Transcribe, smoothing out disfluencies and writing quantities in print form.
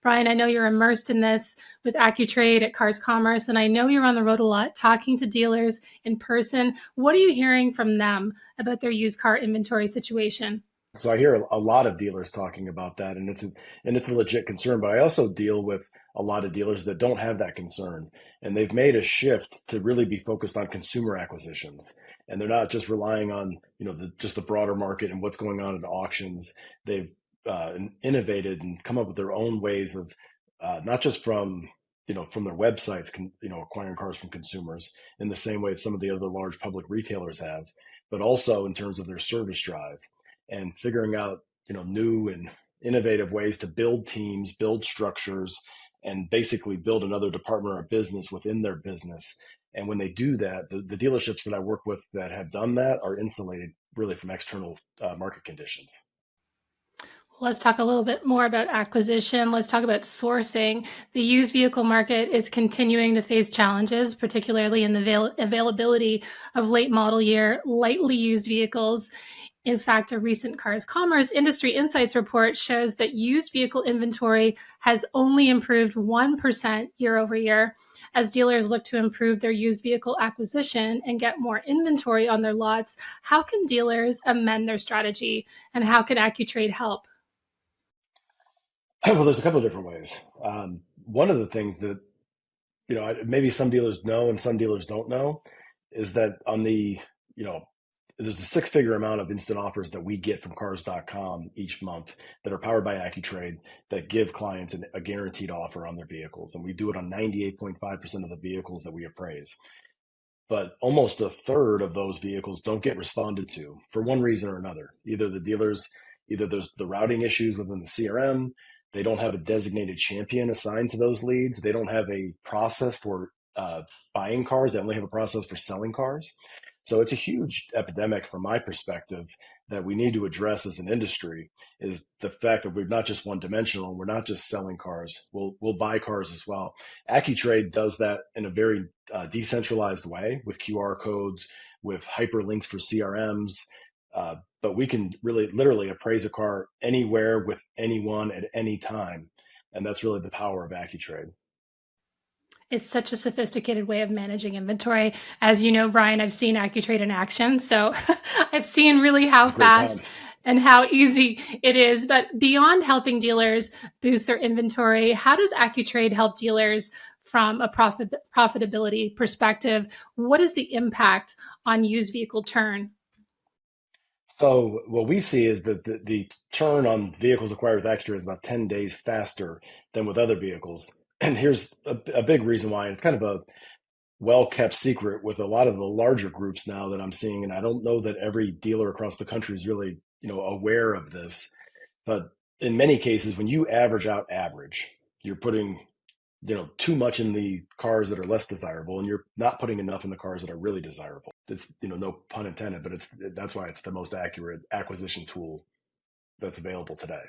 Brian, I know you're immersed in this with AccuTrade at Cars Commerce, and I know you're on the road a lot talking to dealers in person. What are you hearing from them about their used car inventory situation? So I hear a lot of dealers talking about that, and it's a legit concern. But I also deal with a lot of dealers that don't have that concern, and they've made a shift to really be focused on consumer acquisitions, and they're not just relying on just the broader market and what's going on in auctions. They've innovated and come up with their own ways of not just from their websites, acquiring cars from consumers in the same way as some of the other large public retailers have, but also in terms of their service drive and figuring out new and innovative ways to build teams, build structures, and basically build another department or business within their business. And when they do that, the dealerships that I work with that have done that are insulated really from external market conditions. Let's talk a little bit more about acquisition. Let's talk about sourcing. The used vehicle market is continuing to face challenges, particularly in the availability of late model year, lightly used vehicles. In fact, a recent Cars Commerce Industry Insights report shows that used vehicle inventory has only improved 1% year over year. As dealers look to improve their used vehicle acquisition and get more inventory on their lots, how can dealers amend their strategy, and how can AccuTrade help? Well, there's a couple of different ways. One of the things that maybe some dealers know and some dealers don't know is that you know, there's a six-figure amount of instant offers that we get from cars.com each month that are powered by AccuTrade that give clients a guaranteed offer on their vehicles. And we do it on 98.5% of the vehicles that we appraise. But almost a third of those vehicles don't get responded to for one reason or another. Either there's the routing issues within the CRM, they don't have a designated champion assigned to those leads, they don't have a process for buying cars, they only have a process for selling cars. So it's a huge epidemic from my perspective that we need to address as an industry is the fact that we're not just one dimensional and we're not just selling cars. We'll buy cars as well. AccuTrade does that in a very decentralized way with QR codes, with hyperlinks for CRMs. But we can really literally appraise a car anywhere with anyone at any time. And that's really the power of AccuTrade. It's such a sophisticated way of managing inventory. As you know, Brian, I've seen AccuTrade in action. So I've seen really how It's a great fast time. and how easy it is. But beyond helping dealers boost their inventory, how does AccuTrade help dealers from a profitability perspective? What is the impact on used vehicle turn? So what we see is that the turn on vehicles acquired with Extra is about 10 days faster than with other vehicles. And here's a big reason why. It's kind of a well-kept secret with a lot of the larger groups now that I'm seeing. And I don't know that every dealer across the country is really, aware of this. But in many cases, when you average out average, you're putting too much in the cars that are less desirable, and you're not putting enough in the cars that are really desirable. It's no pun intended, but that's why it's the most accurate acquisition tool that's available today.